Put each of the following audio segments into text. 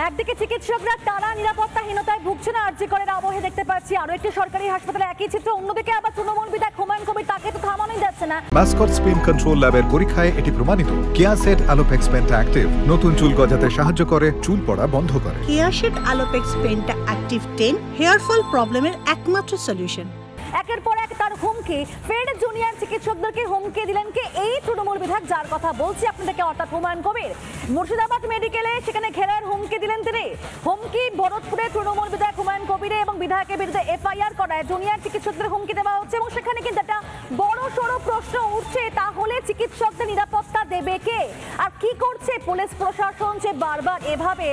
একদিকে চিকিৎসকরা তারা নিরাপত্তাহীনতায় ভুগছেন, আরজি করের আবহে দেখতে পাচ্ছি আরো একটি সরকারি হাসপাতালে একই চিত্র। অন্যদিকে আবার তৃণমূল বিধায়ক হুমায়ুন কবির, তাকে তো থামানোই যাচ্ছে না। মাসকট স্পিন কন্ট্রোল ল্যাবের পরীক্ষায় এটি প্রমাণিত। কেয়াসেট আলোপেক্স পেন্টা অ্যাক্টিভ নতুন চুল গজাতে সাহায্য করে, চুল পড়া বন্ধ করে। Keya Seth Alopex penta active 10 hair fall প্রবলেমের একমাত্র সলিউশন। একের পর এক তার হুমকি, ফের জুনিয়র চিকিৎসকদেরকে হুমকি দিলেন কে এই তৃণমূল বিধায়ক, যার কথা বলছি আপনাদেরকে, অর্থাৎ হুমায়ুন কবির। মুর্শিদাবাদ মেডিকেলে সেখানে ঘেরার হুমকি দিলেন তিনি। হুমকি ভরতপুরে তৃণমূল বিধায়ক হুমায়ুন কবিরে এবং বিধায়কের বিরুদ্ধে এফআইআর করায় জুনিয়র চিকিৎসকদের হুমকি দেওয়া হচ্ছে এবং সেখানে কিন্তু একটা বড় সড়ো প্রশ্ন উঠছে, তাহলে চিকিৎসকদের নিরাপত্তা দেবে কে? আর কি করছে পুলিশ প্রশাসন যে বারবার এভাবে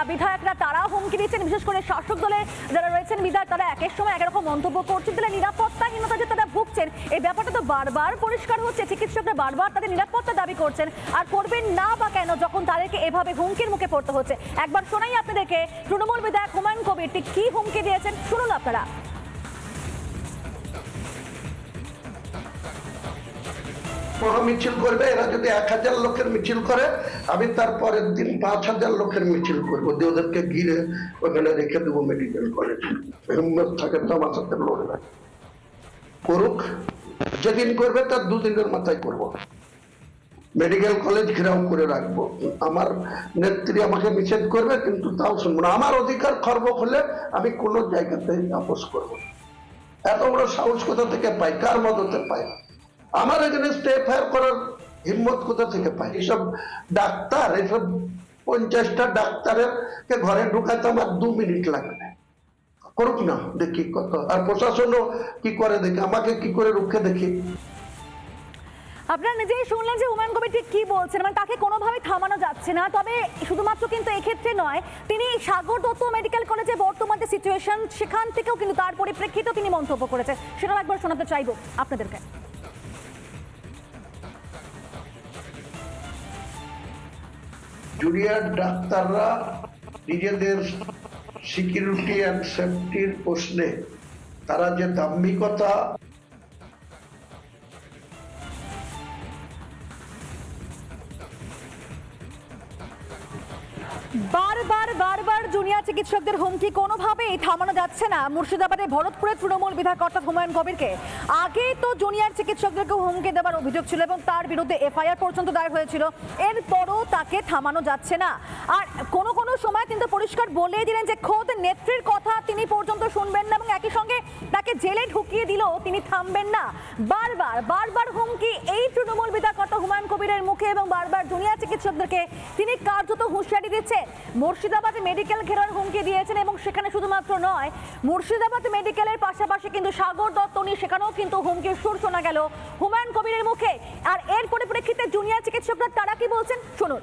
বিধায়করা তারা হুমকি দিচ্ছেন, বিশেষ করে শাসক দলের যারা রয়েছেন বিধায়ক, তারা একের সময় একরকম মন্তব্য করছেন, তাহলে নিরাপত্তাহীনতা যে তারা ভুগছেন এই ব্যাপারটা তো বারবার পরিষ্কার হচ্ছে। চিকিৎসকরা বারবার তাদের নিরাপত্তা দাবি করছেন, আর করবেন না বা কেন যখন তাদেরকে এভাবে হুমকির মুখে পড়তে হচ্ছে। একবার শোনাই আপনাদেরকে তৃণমূল বিধায়ক হুমায়ুন কবির ঠিক কি হুমকি দিয়েছেন, শুনুন আপনারা। মিছিল করবে, এরা যদি 1000 লোকের মিছিল করে, আমি তার পরের দিন 5000 লোকের মিছিল করবো, ওদেরকে ঘিরে ওখানে রেখে দেবো মেডিকেল কলেজ। হিম্মত থাকে তো আমার সাথে লড়বে, করুক। যেদিন করবে তার 2 দিনের মাথায় করবো। মেডিকেল কলেজ ঘেরাও করে রাখবো। আমার নেত্রী আমাকে নিষেধ করবে, কিন্তু তাও শুনবো না। আমার অধিকার খর্ব হলে আমি কোনো জায়গাতে আপোষ করবো। এত বড় সাহস কোথা থেকে পাই, কার মদতে পাই? আমার এগেনস্টে এফআইআর করার হিম্মত কোথা থেকে পাই? এইসব ডাক্তার, এইসব 50টা ডাক্তারের কে ঘরে ঢুকাতে আমার 2 মিনিট লাগবে। করুক না, দেখি কত। আর প্রশাসনও কি করে দেখি, আমাকে কি করে রুখে দেখি। আপনারা নিজেই শুনলেন যে হুমায়ুন কবির ঠিক কি বলছেন, মানে তাকে কোনোভাবে থামানো যাচ্ছে না। তবে শুধুমাত্র কিন্তু এক্ষেত্রে নয়, তিনি সাগর দত্ত মেডিকেল কলেজে বর্তমান যে সিচুয়েশন সেখান থেকেও কিন্তু তার পরিপ্রেক্ষিতেও তিনি মন্তব্য করেছেন, সেটাও একবার শোনাতে চাইবো আপনাদেরকে। জুনিয়র ডাক্তাররা নিজেদের সিকিউরিটি অ্যান্ড সেফটির প্রশ্নে তারা যে দাম্ভিকতা বারবার জুনিয়র চিকিৎসকদের হুমকি কোনোভাবেই থামানো যাচ্ছে না। মুর্শিদাবাদে ভরতপুরে তৃণমূল বিধায়ক অর্থাৎ হুমায়ুন কবিরকে আগে তো জুনিয়র চিকিৎসকদেরকে হুমকি দেওয়ার অভিযোগ ছিল এবং তার বিরুদ্ধে এফআইআর পর্যন্ত দায়ের হয়েছিল, এরপরও তাকে থামানো যাচ্ছে না। আর কোনো সময় কিন্তু পরিষ্কার বলে দিলেন যে খোদ নেত্রীর কথা তিনি পর্যন্ত শুনবেন না এবং একই সঙ্গে তাকে জেলে ঢুকিয়ে দিলেও তিনি থামবেন না। বারবার হুমকি এই তৃণমূল বিধায়ক অর্থাৎ হুমায়ুন কবিরের মুখে এবং বারবার জুনিয়র চিকিৎসকদেরকে তিনি কার্যত হুঁশিয়ারি দিচ্ছেন। মুর্শিদাবাদ মেডিকেল ঘেরার হুমকি দিয়েছেন এবং সেখানে শুধুমাত্র নয়, মুর্শিদাবাদ মেডিকেলের পাশাপাশি কিন্তু সাগর দত্ত সেখানেও কিন্তু হুমকির সুর শোনা গেল হুমায়ুন কবিরের মুখে। আর এর পরিপ্রেক্ষিতে জুনিয়র চিকিৎসকরা তারা কি বলছেন শুনুন।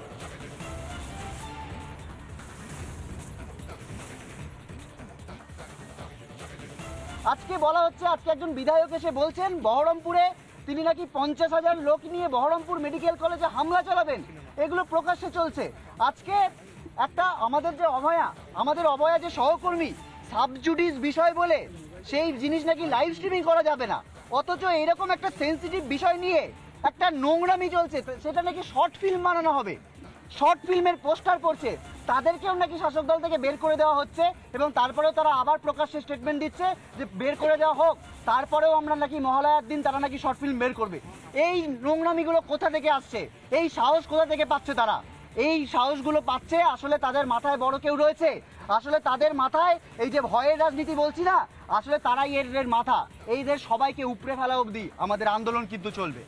আজকে বলা হচ্ছে, আজকে একজন বিধায়ক এসে বলছেন বহরমপুরে তিনি নাকি 50,000 লোক নিয়ে বহরমপুর মেডিকেল কলেজে হামলা চালাবেন। এগুলো প্রকাশ্যে চলছে। আজকে একটা আমাদের অভয়া যে সহকর্মী সাবজুডিস বিষয় বলে সেই জিনিস নাকি লাইভ স্ট্রিমিং করা যাবে না, অথচ এরকম একটা সেন্সিটিভ বিষয় নিয়ে একটা নোংরামি চলছে, সেটা নাকি শর্ট ফিল্ম বানানো হবে। শর্ট ফিল্মের পোস্টার করছে, তাদেরকেও নাকি শাসক দল থেকে বের করে দেওয়া হচ্ছে এবং তারপরেও তারা আবার প্রকাশ্যে স্টেটমেন্ট দিচ্ছে যে বের করে দেওয়া হোক, তারপরেও আমরা নাকি মহালয়ার দিন তারা নাকি শর্ট ফিল্ম বের করবে। এই নোংরামিগুলো কোথা থেকে আসছে? এই সাহস কোথা থেকে পাচ্ছে তারা? এই সাহসগুলো পাচ্ছে আসলে তাদের মাথায় বড় কেউ রয়েছে। আসলে তাদের মাথায় এই যে ভয়ের রাজনীতি বলছি না, আসলে তারাই এর মাথা। এইদের সবাইকে উপড়ে ফেলা অবধি আমাদের আন্দোলন কিন্তু চলবে।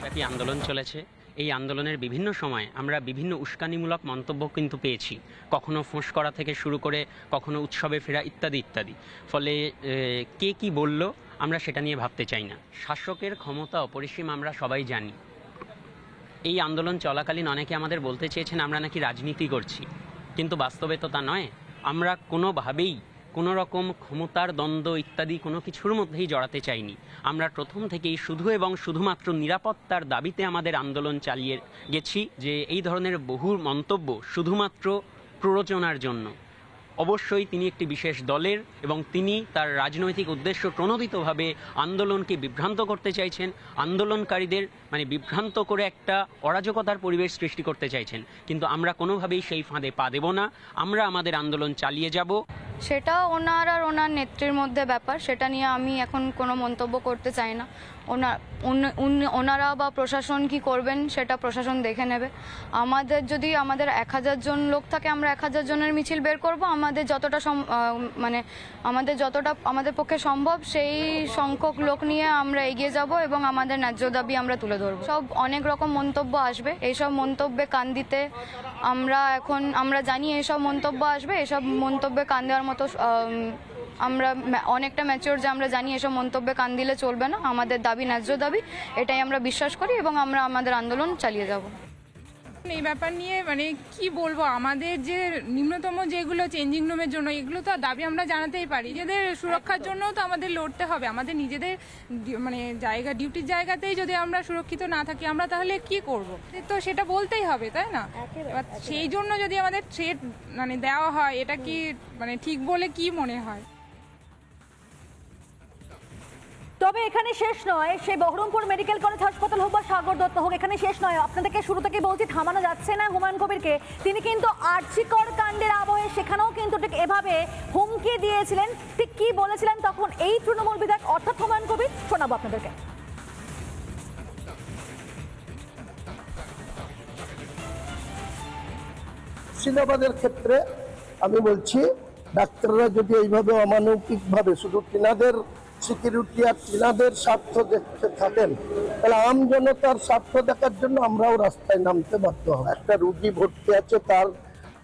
ব্যাপী আন্দোলন চলেছে। এই আন্দোলনের বিভিন্ন সময় আমরা বিভিন্ন উস্কানিমূলক মন্তব্য কিন্তু পেয়েছি, কখনো ফোঁস করা থেকে শুরু করে কখনো উৎসবে ফেরা ইত্যাদি ইত্যাদি। ফলে কে কি বলল আমরা সেটা নিয়ে ভাবতে চাই না। শাসকের ক্ষমতা অপরিসীম আমরা সবাই জানি। এই আন্দোলন চলাকালীন অনেকে আমাদের বলতে চেয়েছেন আমরা নাকি রাজনীতি করছি, কিন্তু বাস্তবে তো তা নয়। আমরা কোনোভাবেই কোনো রকম ক্ষমতার দ্বন্দ্ব ইত্যাদি কোনো কিছুর মধ্যেই জড়াতে চাইনি। আমরা প্রথম থেকেই শুধু এবং শুধুমাত্র নিরাপত্তার দাবিতে আমাদের আন্দোলন চালিয়ে গেছি, যে এই ধরনের বহু মন্তব্য শুধুমাত্র প্ররোচনার জন্য, অবশ্যই তিনি একটি বিশেষ দলের এবং তিনি তার রাজনৈতিক উদ্দেশ্য প্রণোদিতভাবে আন্দোলনকে বিভ্রান্ত করতে চাইছেন, আন্দোলনকারীদের মানে বিভ্রান্ত করে একটা অরাজকতার পরিবেশ সৃষ্টি করতে চাইছেন। কিন্তু আমরা কোনোভাবেই সেই ফাঁদে পা দেব না, আমরা আমাদের আন্দোলন চালিয়ে যাব। সেটা ওনার আর ওনার নেত্রীর মধ্যে ব্যাপার, সেটা নিয়ে আমি এখন কোনো মন্তব্য করতে চাই না। ওনারা বা প্রশাসন কি করবেন সেটা প্রশাসন দেখে নেবে। আমাদের যদি আমাদের 1000 জন লোক থাকে, আমরা 1000 জনের মিছিল বের করব। আমাদের যতটা আমাদের পক্ষে সম্ভব সেই সংখ্যক লোক নিয়ে আমরা এগিয়ে যাব এবং আমাদের ন্যায্য দাবি আমরা তুলে ধরব। সব অনেক রকম মন্তব্য আসবে, এইসব মন্তব্যে কান দিতে আমরা জানি এইসব মন্তব্য আসবে। এসব মন্তব্যে কান দেওয়ার মতো আমরা অনেকটা ম্যাচিওর যে আমরা জানি এসব মন্তব্যে কান দিলে চলবে না। আমাদের দাবি ন্যায্য দাবি, এটাই আমরা বিশ্বাস করি এবং আমরা আমাদের আন্দোলন চালিয়ে যাব। এই ব্যাপার নিয়ে মানে কি বলবো, আমাদের যে নিম্নতম যেগুলো চেঞ্জিং রুমের জন্য এগুলো তো দাবি আমরা জানাতেই পারি। নিজেদের সুরক্ষার জন্যও তো আমাদের লড়তে হবে। আমাদের নিজেদের মানে ডিউটির জায়গাতেই যদি আমরা সুরক্ষিত না থাকি, আমরা তাহলে কি করব? তো সেটা বলতেই হবে, তাই না? এবার সেই জন্য যদি আমাদের থ্রেট মানে দেওয়া হয়, এটা কি মানে ঠিক বলে কি মনে হয়? তবে এখানে শেষ নয়, সেই বহরমপুর মেডিকেল কলেজ হাসপাতাল হোক বা সাগর দত্ত হোক, এখানে শেষ নয়। আপনাদেরকে শুরু থেকে বলছি, থামানো যাচ্ছে না হুমায়ুন কবিরকে। তিনি কিন্তু আর্চিকর কাণ্ডের আবহে সেখানেও কিন্তু ঠিক এভাবে হুমকি দিয়েছিলেন। ঠিক কি বলেছিলেন তখন এই তৃণমূল বিধায়ক অর্থাৎ হুমায়ুন কবির, শোনাবো আপনাদেরকে। মুর্শিদাবাদের ক্ষেত্রে আমি বলছি, ডাক্তাররা যদি এইভাবে অমানবিকভাবে শুধু তিনাদের সিকিউরিটি আর তিনাদের স্বার্থ দেখতে থাকেন, তাহলে আম জনতার স্বার্থ দেখার জন্য আমরাও রাস্তায় নামতে বাধ্য হব। একটা রুগী ভর্তি আছে, তার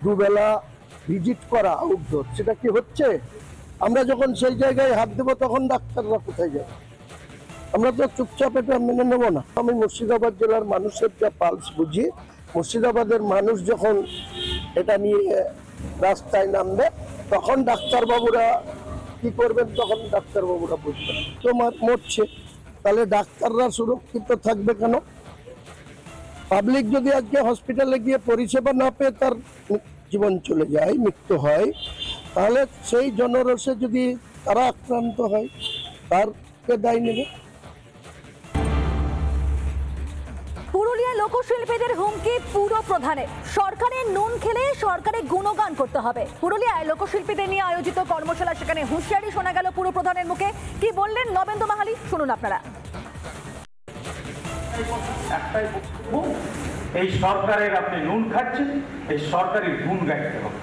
দুবেলা ভিজিট করা আউটডোর, সেটা কি হচ্ছে? আমরা যখন সেই জায়গায় হাত দেবো তখন ডাক্তাররা কোথায় যাবে? আমরা তো চুপচাপ এটা মেনে নেবো না। আমি মুর্শিদাবাদ জেলার মানুষের যা পালস বুঝি, মুর্শিদাবাদের মানুষ যখন এটা নিয়ে রাস্তায় নামবে তখন ডাক্তারবাবুরা কি করবেন, তখন ডাক্তারবাবুরা বুঝবেন। তোমার মরছে, তাহলে ডাক্তাররা সুরক্ষিত থাকবে কেন? পাবলিক যদি আজকে হসপিটালে গিয়ে পরিষেবা না পেয়ে তার জীবন চলে যায়, মৃত্যু হয়, তাহলে সেই জনরসে যদি তারা আক্রান্ত হয়, তার কে দায় নেবে? পুরুলিয়া লোকশিল্পীদের হুমকি পুর প্রধানের, সরকারের নুন খেলে সরকারের গুণগান করতে হবে। পুরুলিয়ায় লোকশিল্পীদের নিয়ে আয়োজিত কর্মশালা, সেখানে হুঁশিয়ারি শোনা গেল পুর প্রধানের মুখে। কি বললেন নবেন্দু মাহালি, শুনুন আপনারা। একটাই বক্তব্য, এই সরকারের আপনি নুন খাচ্ছেন, এই সরকারের গুণ গাইতে হবে।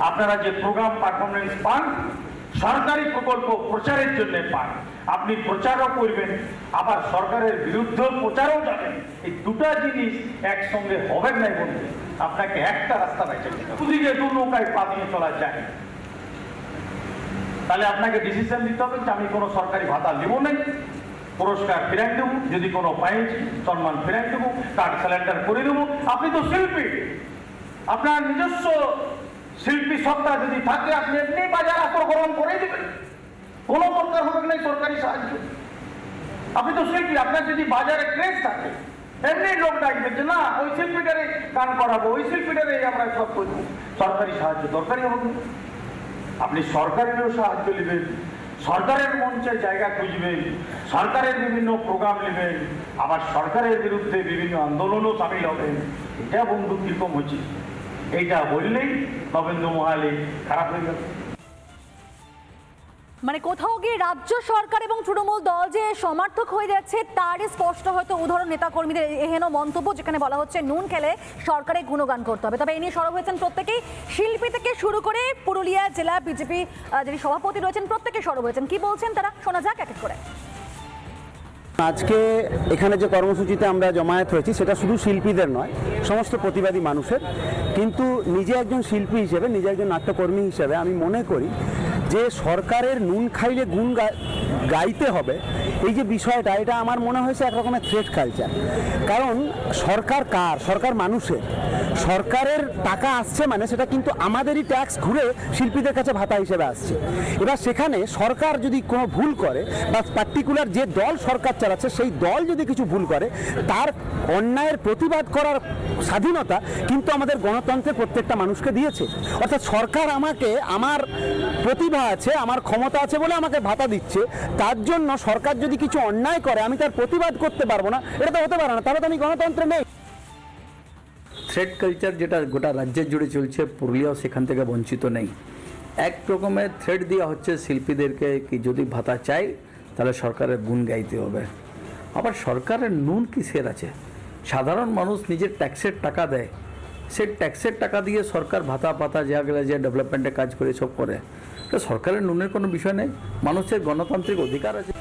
আপনারা যে প্রোগ্রাম পারফরমেন্স পান, সরকারি প্রকল্প প্রচারের জন্য পান, আপনি প্রচারও করবেন আবার সরকারের বিরুদ্ধে প্রচারও যাবেন। এই দুটা জিনিস একসঙ্গে হবে নাই বলতে, আপনাকে একটা রাস্তা বেছে নিতে হবে। দুদিকে দু নৌকায় পা দিয়ে চলা যায়, তাহলে আপনাকে ডিসিশন নিতে হবে যে আমি কোনো সরকারি ভাতা নেব না, পুরস্কার ফিরাই দেবো, যদি কোনো পাইছি সম্মান ফিরাই দেবো, কার্ড সিলিন্ডার করে দেবো। আপনি তো শিল্পী, আপনার নিজস্ব শিল্পী সত্তা যদি থাকে আপনি এমনি বাজার আক্রমণ করে দেবেন, কোনো দরকার হবে না সরকারি সাহায্য। আপনি তো শিল্পী, আপনার যদি বাজারে ক্রেজ থাকে এমনি লোক ডাকবে যে না ওই শিল্পীটারে গান করাবো, ওই শিল্পীটারে আমরা সব করবো, সরকারি সাহায্য দরকারই হবে। আপনি সরকারেরও সাহায্য নেবেন, সরকারের মঞ্চে জায়গা খুঁজবেন, সরকারের বিভিন্ন প্রোগ্রাম নেবেন, আবার সরকারের বিরুদ্ধে বিভিন্ন আন্দোলনও সামিল হবেন। এটা বন্ধু কিরকম হচ্ছে, এইটা বললেই নবেন্দু মহালি খারাপ হয়ে যাবে। মানে কোথাও গিয়ে রাজ্য সরকার এবং তৃণমূল দল যে সমর্থক হয়ে যাচ্ছে তারই স্পষ্ট হয়তো উদাহরণ নেতাকর্মীদের এহেন মন্তব্য, যেখানে বলা হচ্ছে নুন খেলে সরকারের গুণগান করতে হবে। তবে এ নিয়ে সরব হয়েছেন প্রত্যেকেই, শিল্পী থেকে শুরু করে পুরুলিয়া জেলা বিজেপি যিনি সভাপতি রয়েছেন প্রত্যেকে সরব হয়েছেন। কি বলছেন তারা, শোনা যাক এক এক করে। আজকে এখানে যে কর্মসূচিতে আমরা জমায়েত হয়েছি সেটা শুধু শিল্পীদের নয়, সমস্ত প্রতিবাদী মানুষের। কিন্তু নিজে একজন শিল্পী হিসেবে, নিজে একজন নাট্যকর্মী হিসেবে আমি মনে করি যে সরকারের নুন খাইলে গুণ গাইতে হবে, এই যে বিষয়টা, এটা আমার মনে হয়েছে এক রকমের থ্রেট কালচার। কারণ সরকার কার? সরকার মানুষের। সরকারের টাকা আসছে মানে সেটা কিন্তু আমাদেরই ট্যাক্স ঘুরে শিল্পীদের কাছে ভাতা হিসেবে আসছে। এবার সেখানে সরকার যদি কোনো ভুল করে বা পার্টিকুলার যে দল সরকার চালাচ্ছে সেই দল যদি কিছু ভুল করে, তার অন্যায়ের প্রতিবাদ করার স্বাধীনতা কিন্তু আমাদের গণতন্ত্রের প্রত্যেকটা মানুষকে দিয়েছে। অর্থাৎ সরকার আমাকে, আমার প্রতিভা আছে, আমার ক্ষমতা আছে বলে আমাকে ভাতা দিচ্ছে, তার জন্য সরকার যদি কিছু অন্যায় করে আমি তার প্রতিবাদ করতে পারবো না, এটা তো হতে পারে না, তাহলে তো আমি গণতন্ত্রে নেই। থ্রেড কালচার যেটা গোটা রাজ্যের জুড়ে চলছে, পুরুলিয়াও সেখান থেকে বঞ্চিত নেই। এক রকমের থ্রেড দেওয়া হচ্ছে শিল্পীদেরকে কি যদি ভাতা চাই তাহলে সরকারের গুণ গাইতে হবে। আবার সরকারের নুন কিসের আছে? সাধারণ মানুষ নিজের ট্যাক্সের টাকা দেয়, সে ট্যাক্সের টাকা দিয়ে সরকার ভাতা পাতা যা গেলে যে ডেভেলপমেন্টের কাজ করে সব করে, তো সরকারের নুনের কোনো বিষয় নেই। মানুষের গণতান্ত্রিক অধিকার আছে।